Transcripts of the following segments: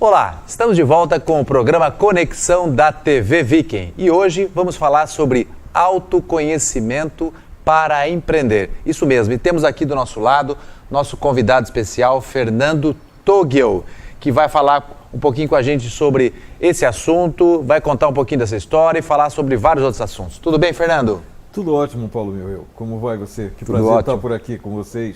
Olá, estamos de volta com o programa Conexão da TV Viking e hoje vamos falar sobre autoconhecimento para empreender. Isso mesmo, e temos aqui do nosso lado nosso convidado especial, Fernando Togel, que vai falar um pouquinho com a gente sobre esse assunto, vai contar um pouquinho dessa história e falar sobre vários outros assuntos. Tudo bem, Fernando? Tudo ótimo, Paulo meu. Como vai você? Que Tudo prazer ótimo. estar por aqui com vocês.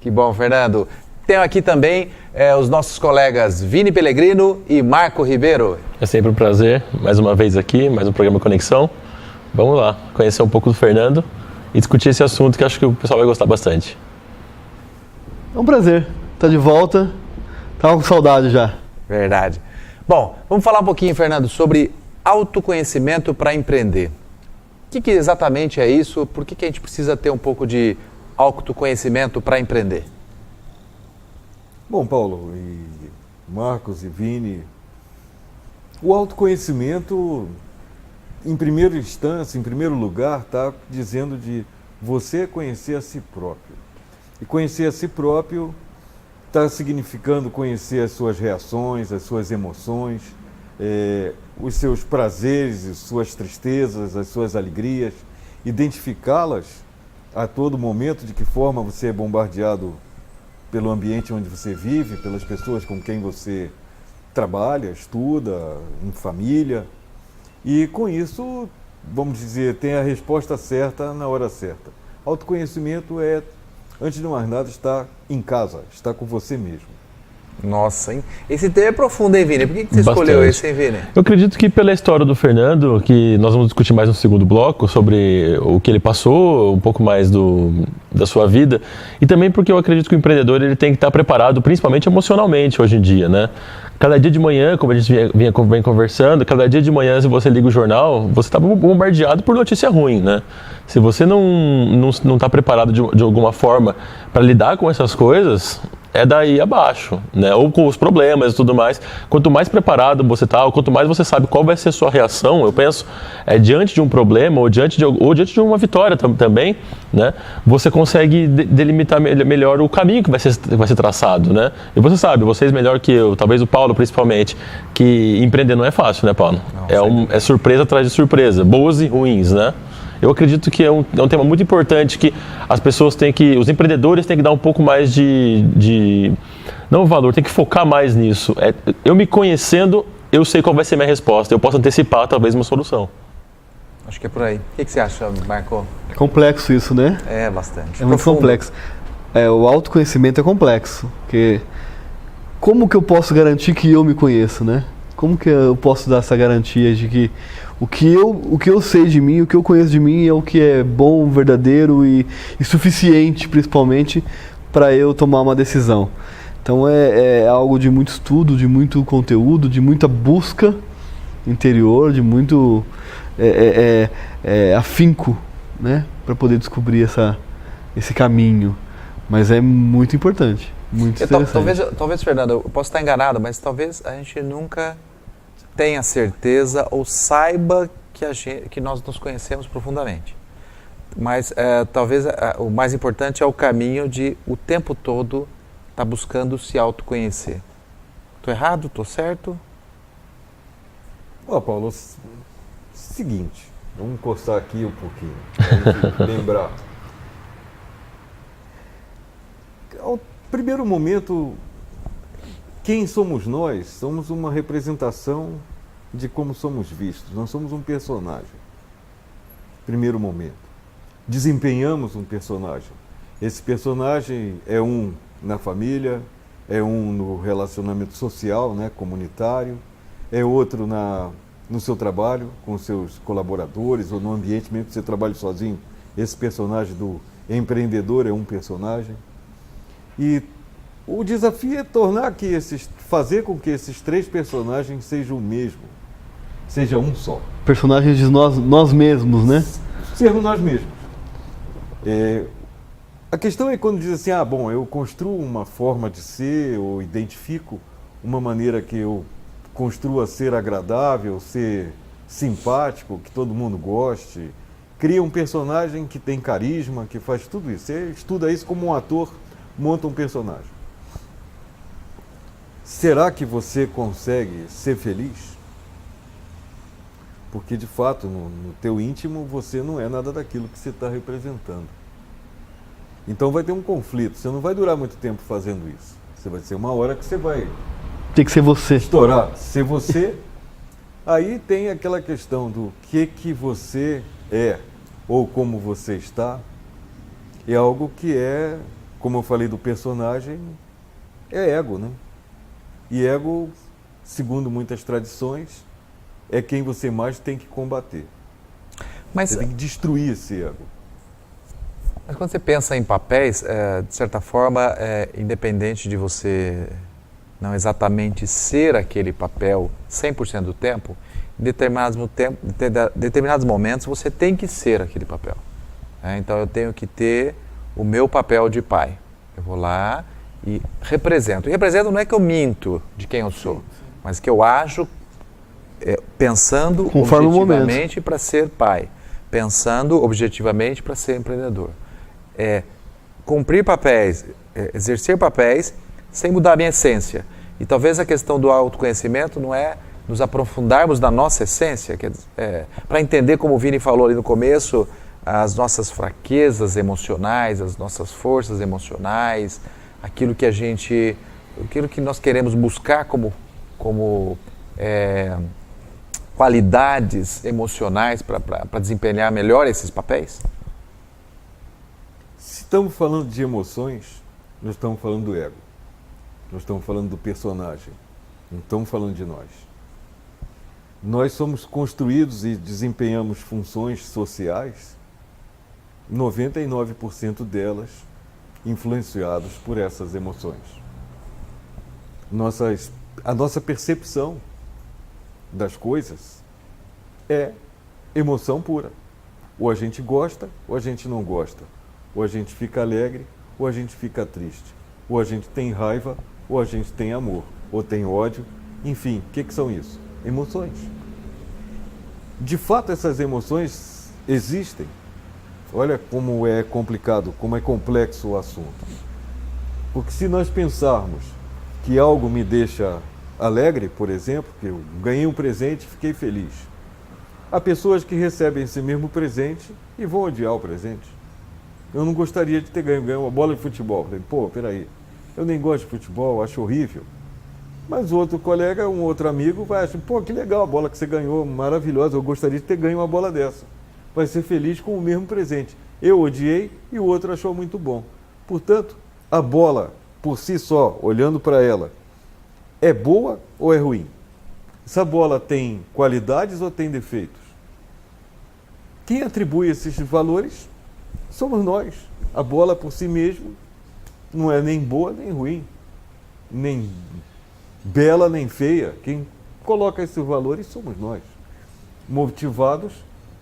Que bom, Fernando. Tenho aqui também os nossos colegas Vini Pellegrino e Marco Ribeiro. É sempre um prazer, mais uma vez aqui, mais um programa Conexão. Vamos lá, conhecer um pouco do Fernando e discutir esse assunto que acho que o pessoal vai gostar bastante. É um prazer estar de volta, estava com saudade já. Verdade. Bom, vamos falar um pouquinho, Fernando, sobre autoconhecimento para empreender. O que exatamente é isso? Por que a gente precisa ter um pouco de autoconhecimento para empreender? Bom, Paulo e Marcos e Vini, o autoconhecimento, em primeira instância, em primeiro lugar, está dizendo de você conhecer a si próprio. E conhecer a si próprio está significando conhecer as suas reações, as suas emoções, os seus prazeres, as suas tristezas, as suas alegrias, identificá-las a todo momento, de que forma você é bombardeado pelo ambiente onde você vive, pelas pessoas com quem você trabalha, estuda, em família. E com isso, vamos dizer, tem a resposta certa na hora certa. Autoconhecimento é, antes de mais nada, estar em casa, estar com você mesmo. Nossa, hein? Esse tema é profundo, hein, Vini? Por que você escolheu esse, hein, Vini? Eu acredito que pela história do Fernando, que nós vamos discutir mais no segundo bloco, sobre o que ele passou, um pouco mais da sua vida, e também porque eu acredito que o empreendedor ele tem que estar preparado, principalmente emocionalmente hoje em dia, né? Cada dia de manhã, como a gente vem conversando, cada dia de manhã, se você liga o jornal, você está bombardeado por notícia ruim, né? Se você não está preparado de alguma forma para lidar com essas coisas, é daí abaixo, né? Ou com os problemas e tudo mais. Quanto mais preparado você está, ou quanto mais você sabe qual vai ser a sua reação, eu penso, diante de um problema ou diante de uma vitória também, né? Você consegue delimitar melhor o caminho que vai ser traçado, né? E você sabe, vocês melhor que eu, talvez o Paulo principalmente, que empreender não é fácil, né, Paulo? É surpresa atrás de surpresa, boas e ruins, né? Eu acredito que é um tema muito importante que as pessoas os empreendedores têm que dar um pouco mais não valor, tem que focar mais nisso. Eu me conhecendo, eu sei qual vai ser a minha resposta, eu posso antecipar talvez uma solução. Acho que é por aí. O que você acha, Marco? É complexo isso, né? É, bastante. É muito complexo. O autoconhecimento é complexo, porque como que eu posso garantir que eu me conheço, né? Como que eu posso dar essa garantia de que o que eu sei de mim, o que eu conheço de mim é o que é bom, verdadeiro e suficiente, principalmente, para eu tomar uma decisão. Então é algo de muito estudo, de muito conteúdo, de muita busca interior, de muito afinco, né, para poder descobrir esse caminho. Mas é muito importante, muito interessante. Talvez, Fernando, eu posso estar enganado, mas talvez a gente nunca tenha certeza ou saiba que nós nos conhecemos profundamente. Mas talvez o mais importante é o caminho de o tempo todo estar buscando se autoconhecer. Estou errado? Estou certo? Paulo, seguinte, vamos encostar aqui um pouquinho, para a gente lembrar. Ao primeiro momento, quem somos nós? Somos uma representação de como somos vistos. Nós somos um personagem. Primeiro momento. Desempenhamos um personagem. Esse personagem é um na família, é um no relacionamento social, né, comunitário, é outro no seu trabalho, com seus colaboradores, ou no ambiente mesmo que você trabalha sozinho. Esse personagem do empreendedor é um personagem. E o desafio é fazer com que esses três personagens sejam o mesmo, seja um só. Personagens de nós mesmos, né? Sermos nós mesmos. A questão é quando diz assim, eu construo uma forma de ser, ou identifico uma maneira que eu construa ser agradável, ser simpático, que todo mundo goste, cria um personagem que tem carisma, que faz tudo isso. Você estuda isso como um ator monta um personagem. será que você consegue ser feliz? Porque, de fato, no teu íntimo, você não é nada daquilo que você está representando. Então vai ter um conflito. Você não vai durar muito tempo fazendo isso. Você vai ser uma hora que você vai Tem que ser você. estourar. Ser você, aí tem aquela questão do que você é ou como você está. É algo que é, como eu falei do personagem, é ego, né? E ego, segundo muitas tradições, é quem você mais tem que combater. Mas, Você tem que destruir esse ego. mas quando você pensa em papéis, de certa forma, independente de você não exatamente ser aquele papel 100% do tempo, em determinados momentos você tem que ser aquele papel. Então eu tenho que ter o meu papel de pai. Eu vou lá e represento. E represento não é que eu minto de quem eu sou, mas que eu ajo pensando Conforme o objetivamente para ser pai, pensando objetivamente para ser empreendedor. Cumprir papéis, exercer papéis sem mudar a minha essência. E talvez a questão do autoconhecimento não é nos aprofundarmos na nossa essência, para entender, como o Vini falou ali no começo, as nossas fraquezas emocionais, as nossas forças emocionais, aquilo que nós queremos buscar como qualidades emocionais para desempenhar melhor esses papéis? Se estamos falando de emoções, nós estamos falando do ego. Nós estamos falando do personagem. Não estamos falando de nós. Nós somos construídos e desempenhamos funções sociais, 99% delas influenciados por essas emoções. A nossa percepção das coisas é emoção pura. Ou a gente gosta, ou a gente não gosta. Ou a gente fica alegre, ou a gente fica triste. Ou a gente tem raiva, ou a gente tem amor. Ou tem ódio. Enfim, o que são isso? Emoções. De fato, essas emoções existem. Olha como é complicado, como é complexo o assunto. Porque se nós pensarmos que algo me deixa alegre, por exemplo, que eu ganhei um presente e fiquei feliz. Há pessoas que recebem esse mesmo presente e vão odiar o presente. Eu não gostaria de ter ganho uma bola de futebol. Falei, peraí, eu nem gosto de futebol, acho horrível. Mas outro colega, um outro amigo vai achar, que legal a bola que você ganhou, maravilhosa, eu gostaria de ter ganho uma bola dessa. Vai ser feliz com o mesmo presente. Eu odiei e o outro achou muito bom. Portanto, a bola, por si só, olhando para ela, é boa ou é ruim? Essa bola tem qualidades ou tem defeitos? Quem atribui esses valores somos nós. A bola por si mesma não é nem boa nem ruim, nem bela nem feia. Quem coloca esses valores somos nós, motivados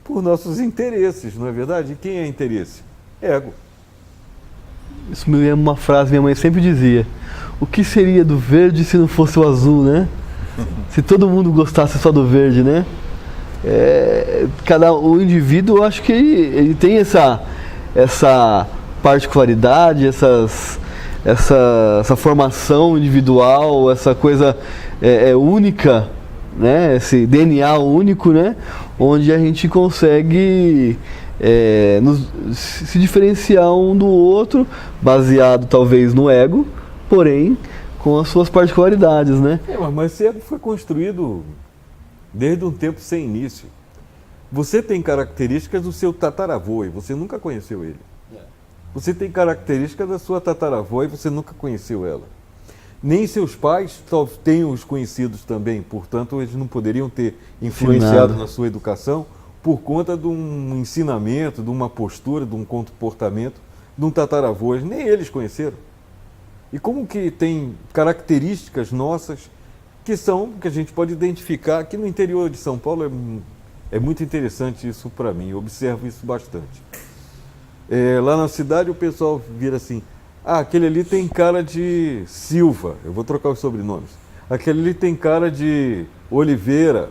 por nossos interesses, não é verdade? E quem é interesse? Ego. Isso me lembra uma frase que minha mãe sempre dizia: o que seria do verde se não fosse o azul, né? Se todo mundo gostasse só do verde, né? O indivíduo, eu acho que ele tem essa particularidade, essa formação individual, essa coisa única, né? Esse DNA único, né? Onde a gente consegue se diferenciar um do outro, baseado talvez no ego, porém com as suas particularidades, né? Mas esse ego foi construído desde um tempo sem início. Você tem características do seu tataravô e você nunca conheceu ele. Você tem características da sua tataravó e você nunca conheceu ela. Nem seus pais tenham os conhecidos também, portanto eles não poderiam ter influenciado na sua educação por conta de um ensinamento, de uma postura, de um comportamento de um tataravô. Nem eles conheceram. E como que tem características nossas que a gente pode identificar aqui no interior de São Paulo. É muito interessante isso para mim, eu observo isso bastante. Lá na cidade o pessoal vira assim, aquele ali tem cara de Silva, eu vou trocar os sobrenomes. Aquele ali tem cara de Oliveira.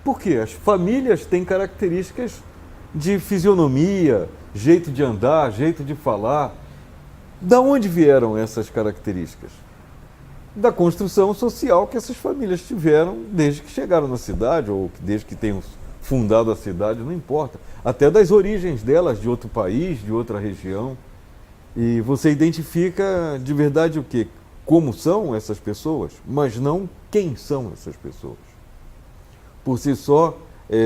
Por quê? As famílias têm características de fisionomia, jeito de andar, jeito de falar. Da onde vieram essas características? da construção social que essas famílias tiveram desde que chegaram na cidade, ou desde que tenham fundado a cidade, não importa. Até das origens delas, de outro país, de outra região. E você identifica de verdade o quê? Como são essas pessoas, mas não quem são essas pessoas. Por si só,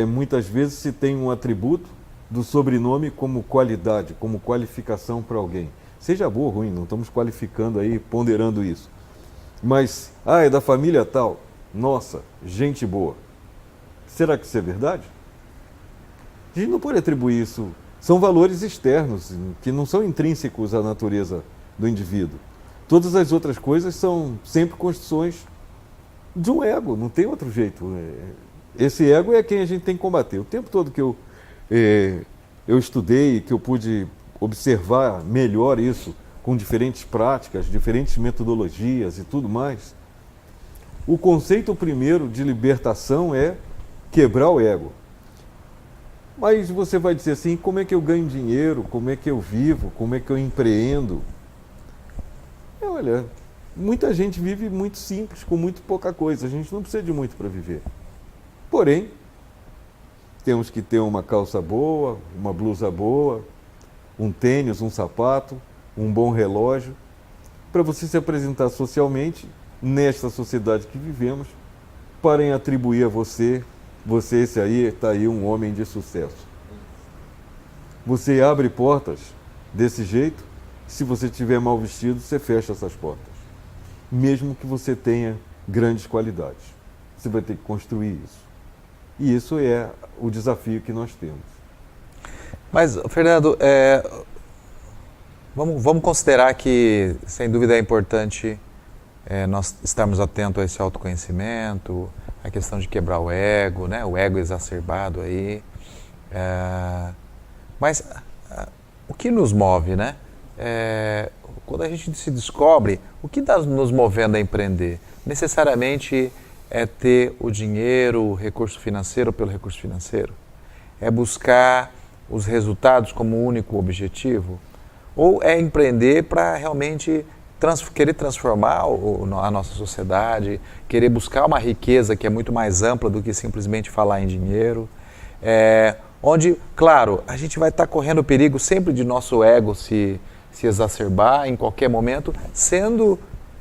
muitas vezes se tem um atributo do sobrenome como qualidade, como qualificação para alguém. Seja boa ou ruim, não estamos qualificando aí, ponderando isso. Mas, é da família tal, nossa, gente boa. Será que isso é verdade? A gente não pode atribuir isso. São valores externos, que não são intrínsecos à natureza do indivíduo. Todas as outras coisas são sempre construções de um ego, não tem outro jeito. Esse ego é quem a gente tem que combater. O tempo todo que eu estudei, que eu pude observar melhor isso, com diferentes práticas, diferentes metodologias e tudo mais, o conceito primeiro de libertação é quebrar o ego. Mas você vai dizer assim, como é que eu ganho dinheiro, como é que eu vivo, como é que eu empreendo? Olha, muita gente vive muito simples, com muito pouca coisa, a gente não precisa de muito para viver. Porém, temos que ter uma calça boa, uma blusa boa, um tênis, um sapato, um bom relógio, para você se apresentar socialmente nesta sociedade que vivemos, para atribuir a você esse aí, está aí um homem de sucesso. Você abre portas desse jeito, se você estiver mal vestido, você fecha essas portas. Mesmo que você tenha grandes qualidades. Você vai ter que construir isso. E isso é o desafio que nós temos. Mas, Fernando, vamos considerar que, sem dúvida, é importante nós estarmos atentos a esse autoconhecimento, a questão de quebrar o ego, né? O ego exacerbado aí. Mas o que nos move, né? Quando a gente se descobre, o que está nos movendo a empreender? Necessariamente é ter o dinheiro, o recurso financeiro pelo recurso financeiro? É buscar os resultados como único objetivo? Ou é empreender para realmente querer transformar a nossa sociedade, querer buscar uma riqueza que é muito mais ampla do que simplesmente falar em dinheiro? Onde, claro, a gente vai estar correndo o perigo sempre de nosso ego se exacerbar em qualquer momento,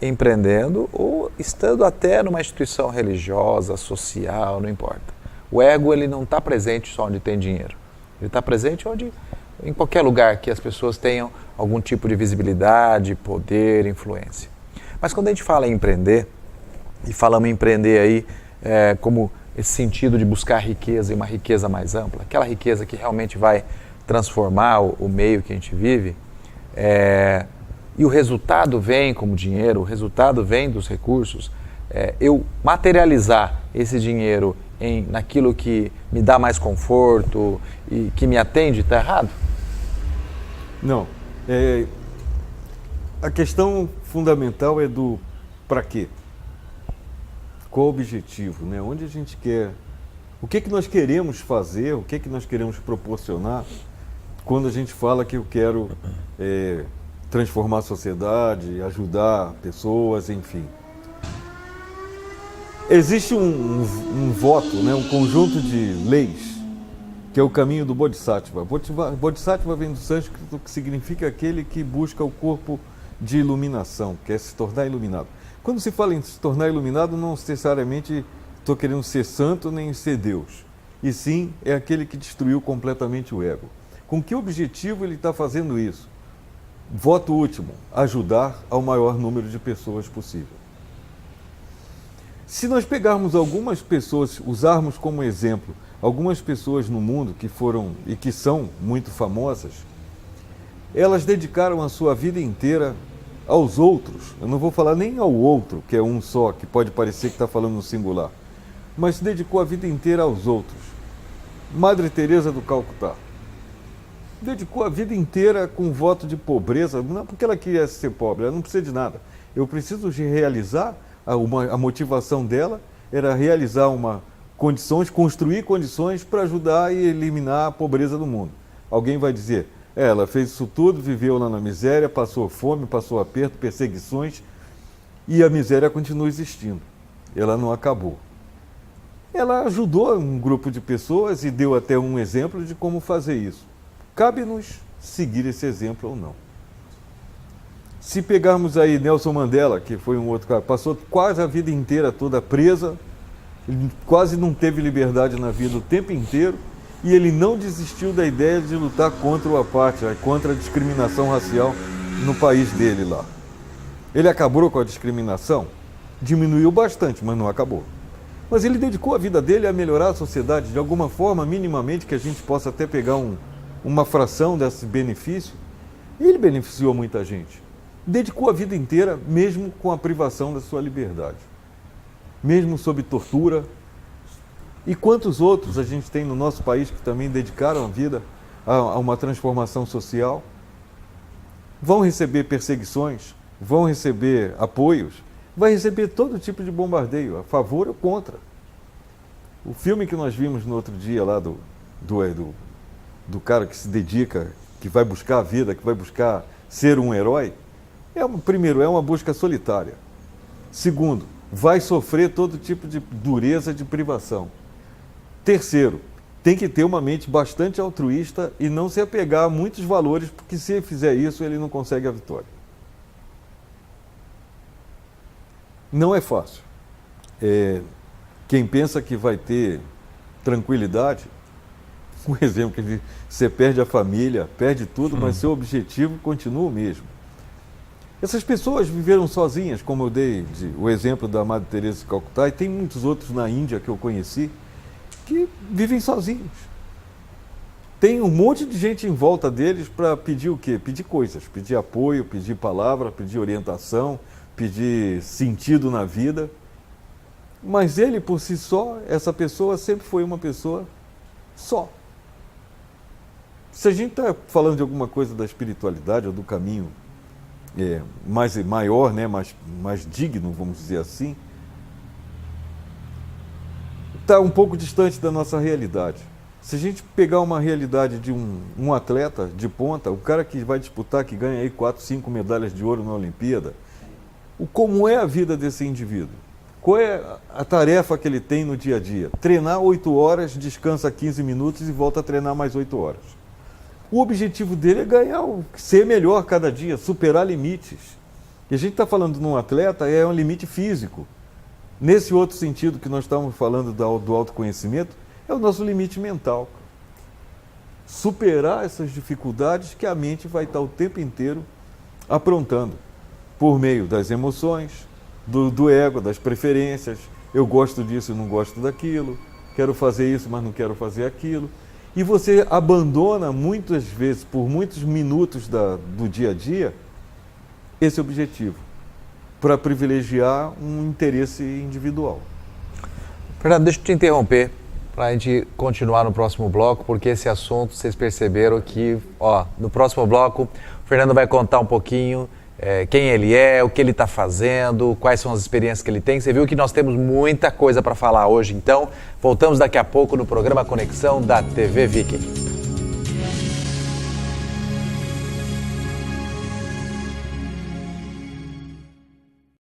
empreendendo ou estando até numa instituição religiosa, social, não importa. O ego, ele não está presente só onde tem dinheiro. Ele está presente em qualquer lugar que as pessoas tenham algum tipo de visibilidade, poder, influência. Mas quando a gente fala em empreender, e falamos em empreender aí como esse sentido de buscar riqueza e uma riqueza mais ampla, aquela riqueza que realmente vai transformar o meio que a gente vive, e o resultado vem como dinheiro, o resultado vem dos recursos, eu materializar esse dinheiro naquilo que me dá mais conforto e que me atende, está errado? Não. A questão fundamental é do para quê? Qual o objetivo, né? Onde a gente quer? O que nós queremos fazer? O que nós queremos proporcionar quando a gente fala que eu quero transformar a sociedade, ajudar pessoas, enfim. Existe um voto, né, um conjunto de leis, que é o caminho do Bodhisattva. Bodhisattva vem do sânscrito, que significa aquele que busca o corpo de iluminação, quer se tornar iluminado. Quando se fala em se tornar iluminado, não necessariamente estou querendo ser santo nem ser Deus, e sim é aquele que destruiu completamente o ego. Com que objetivo ele está fazendo isso? Voto último, ajudar ao maior número de pessoas possível. Se nós pegarmos algumas pessoas, usarmos como exemplo algumas pessoas no mundo que foram e que são muito famosas, elas dedicaram a sua vida inteira aos outros. Eu não vou falar nem ao outro, que é um só, que pode parecer que está falando no singular, mas se dedicou a vida inteira aos outros. Madre Teresa do Calcutá dedicou a vida inteira com voto de pobreza, não porque ela queria ser pobre, ela não precisa de nada. Eu preciso de realizar, a motivação dela era realizar construir condições para ajudar e eliminar a pobreza do mundo. Alguém vai dizer, ela fez isso tudo, viveu lá na miséria, passou fome, passou aperto, perseguições, e a miséria continua existindo. Ela não acabou. Ela ajudou um grupo de pessoas e deu até um exemplo de como fazer isso. Cabe-nos seguir esse exemplo ou não. Se pegarmos aí Nelson Mandela, que foi um outro cara, passou quase a vida inteira toda presa, ele quase não teve liberdade na vida o tempo inteiro, e ele não desistiu da ideia de lutar contra o apártheid, contra a discriminação racial no país dele lá. Ele acabou com a discriminação? Diminuiu bastante, mas não acabou. Mas ele dedicou a vida dele a melhorar a sociedade de alguma forma, minimamente, que a gente possa até pegar uma fração desse benefício. E ele beneficiou muita gente. Dedicou a vida inteira, mesmo com a privação da sua liberdade. Mesmo sob tortura. E quantos outros a gente tem no nosso país que também dedicaram a vida a uma transformação social? Vão receber perseguições, vão receber apoios, vai receber todo tipo de bombardeio, a favor ou contra. O filme que nós vimos no outro dia lá do cara que se dedica, que vai buscar a vida, que vai buscar ser um herói, primeiro, é uma busca solitária. Segundo, vai sofrer todo tipo de dureza, de privação. Terceiro, tem que ter uma mente bastante altruísta e não se apegar a muitos valores, porque se ele fizer isso, ele não consegue a vitória. Não é fácil. Quem pensa que vai ter tranquilidade, um exemplo que você perde a família, perde tudo, mas seu objetivo continua o mesmo. Essas pessoas viveram sozinhas, como eu dei o exemplo da Madre Teresa de Calcutá, e tem muitos outros na Índia que eu conheci, que vivem sozinhos. Tem um monte de gente em volta deles para pedir o quê? Pedir coisas, pedir apoio, pedir palavra, pedir orientação, pedir sentido na vida. Mas ele, por si só, essa pessoa sempre foi uma pessoa só. Se a gente está falando de alguma coisa da espiritualidade ou do caminho maior, né, mais digno, vamos dizer assim, está um pouco distante da nossa realidade. Se a gente pegar uma realidade de um atleta de ponta, o cara que vai disputar, que ganha aí 4, 5 medalhas de ouro na Olimpíada, como é a vida desse indivíduo? Qual é a tarefa que ele tem no dia a dia? Treinar 8 horas, descansa 15 minutos e volta a treinar mais 8 horas. O objetivo dele é ganhar, ser melhor cada dia, superar limites. E a gente está falando de um atleta, é um limite físico. Nesse outro sentido que nós estamos falando do autoconhecimento, é o nosso limite mental. Superar essas dificuldades que a mente vai estar o tempo inteiro aprontando, por meio das emoções, do ego, das preferências. Eu gosto disso e não gosto daquilo, quero fazer isso, mas não quero fazer aquilo. E você abandona muitas vezes, por muitos minutos do dia a dia, esse objetivo, para privilegiar um interesse individual. Fernando, deixa eu te interromper para a gente continuar no próximo bloco, porque esse assunto, vocês perceberam que, no próximo bloco, o Fernando vai contar um pouquinho quem ele é, o que ele está fazendo, quais são as experiências que ele tem. Você viu que nós temos muita coisa para falar hoje, então voltamos daqui a pouco no programa Conexão da TV Viking.